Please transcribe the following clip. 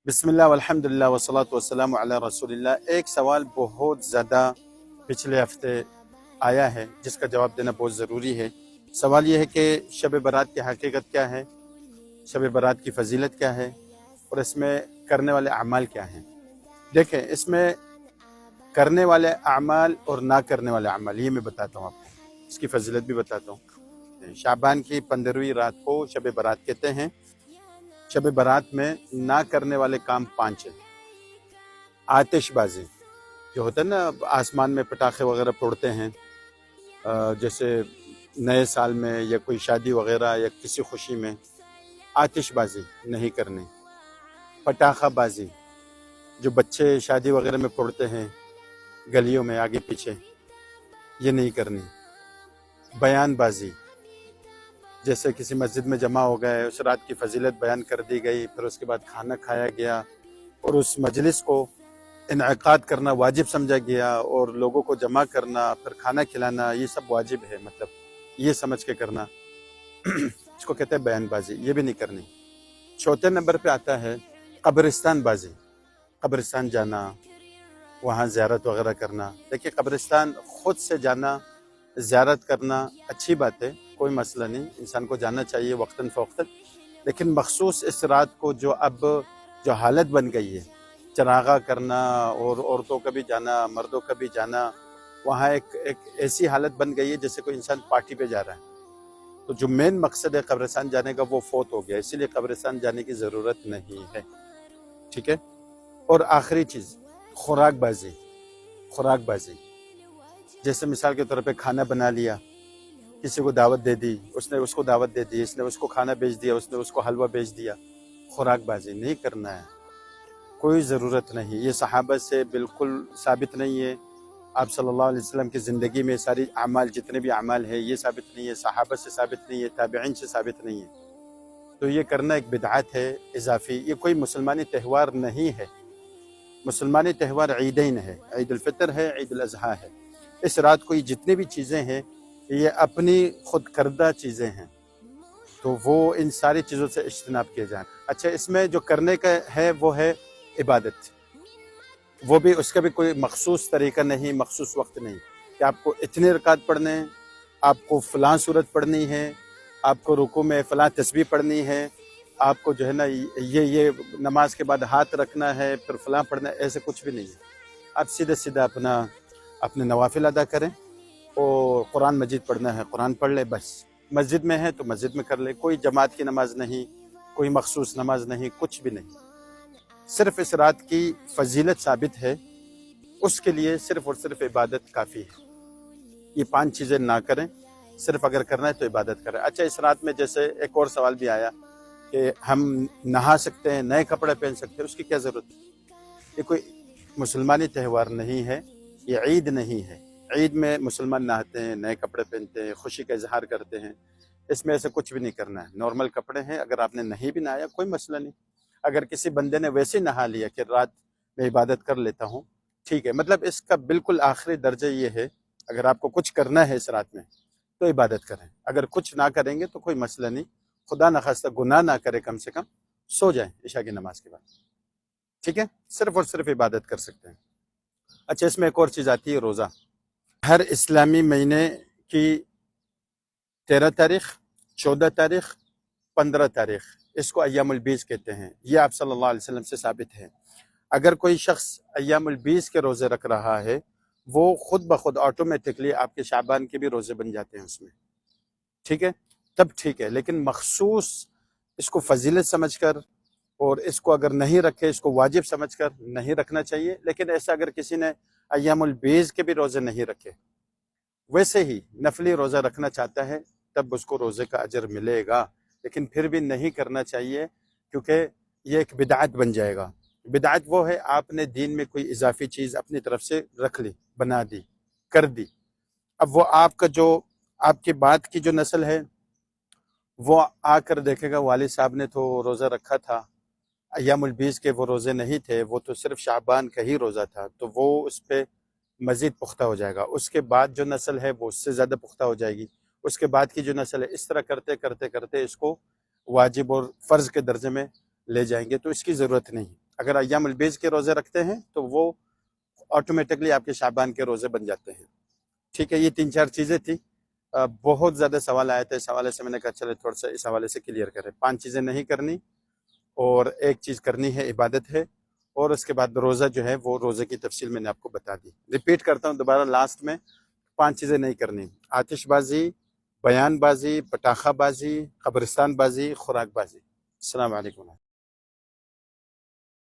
بسم اللہ والحمد للہ والصلاۃ والسلام علی رسول اللہ۔ ایک سوال بہت زیادہ پچھلے ہفتے آیا ہے جس کا جواب دینا بہت ضروری ہے۔ سوال یہ ہے کہ شب برات کی حقیقت کیا ہے، شب برات کی فضیلت کیا ہے، اور اس میں کرنے والے اعمال کیا ہیں۔ دیکھیں، اس میں کرنے والے اعمال اور نہ کرنے والے اعمال یہ میں بتاتا ہوں آپ کو، اس کی فضیلت بھی بتاتا ہوں۔ شعبان کی 15ویں رات کو شب برات کہتے ہیں۔ شب برات میں نہ کرنے والے کام 5 ہیں۔ آتش بازی جو ہوتا ہے نا، آسمان میں پٹاخے وغیرہ پھوڑتے ہیں، جیسے نئے سال میں یا کوئی شادی وغیرہ یا کسی خوشی میں، آتش بازی نہیں کرنی۔ پٹاخہ بازی جو بچے شادی وغیرہ میں پھوڑتے ہیں گلیوں میں آگے پیچھے، یہ نہیں کرنی۔ بیان بازی، جیسے کسی مسجد میں جمع ہو گئے، اس رات کی فضیلت بیان کر دی گئی، پھر اس کے بعد کھانا کھایا گیا اور اس مجلس کو انعقاد کرنا واجب سمجھا گیا، اور لوگوں کو جمع کرنا، پھر کھانا کھلانا، یہ سب واجب ہے، مطلب یہ سمجھ کے کرنا۔ اس کو کہتے ہیں بیان بازی، یہ بھی نہیں کرنی۔ چوتھے نمبر پہ آتا ہے قبرستان بازی، قبرستان جانا، وہاں زیارت وغیرہ کرنا۔ دیکھیے، قبرستان خود سے جانا، زیارت کرنا اچھی بات ہے، کوئی مسئلہ نہیں، انسان کو جانا چاہیے وقتاً فوقتاً، لیکن مخصوص اس رات کو جو حالت بن گئی ہے، چراغاں کرنا اور عورتوں کا بھی جانا، مردوں کا بھی جانا، وہاں ایک ایسی حالت بن گئی ہے جیسے کوئی انسان پارٹی پہ جا رہا ہے۔ تو جو مین مقصد ہے قبرستان جانے کا وہ فوت ہو گیا، اسی لیے قبرستان جانے کی ضرورت نہیں ہے، ٹھیک ہے۔ اور آخری چیز، خوراک بازی، خوراک بازی، جیسے مثال کے طور پہ کھانا بنا لیا، کسی کو دعوت دے دی، اس نے اس کو دعوت دے دی، اس نے اس کو کھانا بیچ دیا، اس نے اس کو حلوہ بیچ دیا، خوراک بازی نہیں کرنا ہے، کوئی ضرورت نہیں۔ یہ صحابہ سے بالکل ثابت نہیں ہے، آپ صلی اللہ علیہ وسلم کی زندگی میں ساری اعمال، جتنے بھی اعمال ہیں، یہ ثابت نہیں ہے، صحابہ سے ثابت نہیں ہے، تابعین سے ثابت نہیں ہے۔ تو یہ کرنا ایک بدعت ہے اضافی، یہ کوئی مسلمانی تہوار نہیں ہے۔ مسلمانی تہوار عیدین ہے، عید الفطر ہے، عید الاضحیٰ ہے۔ اس رات کو یہ جتنی بھی چیزیں ہیں یہ اپنی خود کردہ چیزیں ہیں، تو وہ ان ساری چیزوں سے اجتناب کیے جائیں۔ اچھا، اس میں جو کرنے کا ہے وہ ہے عبادت، وہ بھی اس کا بھی کوئی مخصوص طریقہ نہیں، مخصوص وقت نہیں کہ آپ کو اتنے رکعت پڑھنے ہیں، آپ کو فلاں صورت پڑھنی ہے، آپ کو رکوع میں فلاں تسبیح پڑھنی ہے، آپ کو جو ہے نا یہ نماز کے بعد ہاتھ رکھنا ہے، پھر فلاں پڑھنا ہے، ایسے کچھ بھی نہیں ہے۔ آپ سیدھا سیدھا اپنے نوافل ادا کریں، اور قرآن مجید پڑھنا ہے قرآن پڑھ لے، بس۔ مسجد میں ہے تو مسجد میں کر لے، کوئی جماعت کی نماز نہیں، کوئی مخصوص نماز نہیں، کچھ بھی نہیں۔ صرف اس رات کی فضیلت ثابت ہے، اس کے لیے صرف اور صرف عبادت کافی ہے۔ یہ 5 چیزیں نہ کریں، صرف اگر کرنا ہے تو عبادت کریں۔ اچھا، اس رات میں جیسے ایک اور سوال بھی آیا کہ ہم نہا سکتے ہیں، نئے کپڑے پہن سکتے ہیں، اس کی کیا ضرورت ہے؟ یہ کوئی مسلمانی تہوار نہیں ہے، یہ عید نہیں ہے۔ عید میں مسلمان نہاتے ہیں، نئے کپڑے پہنتے ہیں، خوشی کا اظہار کرتے ہیں، اس میں ایسے کچھ بھی نہیں کرنا ہے۔ نارمل کپڑے ہیں، اگر آپ نے نہیں بھی نہایا کوئی مسئلہ نہیں۔ اگر کسی بندے نے ویسے نہا لیا کہ رات میں عبادت کر لیتا ہوں، ٹھیک ہے، مطلب اس کا بالکل آخری درجہ یہ ہے، اگر آپ کو کچھ کرنا ہے اس رات میں تو عبادت کریں، اگر کچھ نہ کریں گے تو کوئی مسئلہ نہیں، خدا نخواستہ گناہ نہ کرے، کم سے کم سو جائیں عشاء کی نماز کے بعد، ٹھیک ہے، صرف اور صرف عبادت کر سکتے ہیں۔ اچھا، اس میں ایک اور چیز آتی ہے، روزہ۔ ہر اسلامی مہینے کی 13 تاریخ، 14 تاریخ، 15 تاریخ، اس کو ایام البیض کہتے ہیں، یہ آپ صلی اللہ علیہ وسلم سے ثابت ہے۔ اگر کوئی شخص ایام البیض کے روزے رکھ رہا ہے، وہ خود بخود آٹومیٹکلی آپ کے شعبان کے بھی روزے بن جاتے ہیں اس میں، ٹھیک ہے، تب ٹھیک ہے۔ لیکن مخصوص اس کو فضیلت سمجھ کر، اور اس کو اگر نہیں رکھے، اس کو واجب سمجھ کر نہیں رکھنا چاہیے۔ لیکن ایسا اگر کسی نے ایام البیض کے بھی روزے نہیں رکھے، ویسے ہی نفلی روزہ رکھنا چاہتا ہے، تب اس کو روزے کا اجر ملے گا، لیکن پھر بھی نہیں کرنا چاہیے، کیونکہ یہ ایک بدعت بن جائے گا۔ بدعت وہ ہے، آپ نے دین میں کوئی اضافی چیز اپنی طرف سے رکھ لی، بنا دی، کر دی۔ اب وہ آپ کے بعد کی جو نسل ہے وہ آ کر دیکھے گا، والد صاحب نے تو روزہ رکھا تھا، ایام البیض کے وہ روزے نہیں تھے، وہ تو صرف شعبان کا ہی روزہ تھا، تو وہ اس پہ مزید پختہ ہو جائے گا۔ اس کے بعد جو نسل ہے وہ اس سے زیادہ پختہ ہو جائے گی، اس کے بعد کی جو نسل ہے، اس طرح کرتے کرتے کرتے اس کو واجب اور فرض کے درجے میں لے جائیں گے، تو اس کی ضرورت نہیں۔ اگر ایام البیض کے روزے رکھتے ہیں تو وہ آٹومیٹکلی آپ کے شعبان کے روزے بن جاتے ہیں. ٹھیک ہے، یہ 3-4 چیزیں تھی. بہت زیادہ سوال آئے تھے، اس حوالے سے میں نے کہا چلے تھوڑا سا اس حوالے سے کلیئر کریں. 5 چیزیں نہیں کرنی اور ایک چیز کرنی ہے، عبادت ہے، اور اس کے بعد روزہ جو ہے وہ روزے کی تفصیل میں نے آپ کو بتا دی. ریپیٹ کرتا ہوں دوبارہ لاسٹ میں، 5 چیزیں نہیں کرنی: آتش بازی، بیان بازی، پٹاخہ بازی، قبرستان بازی، خوراک بازی. السلام علیکم.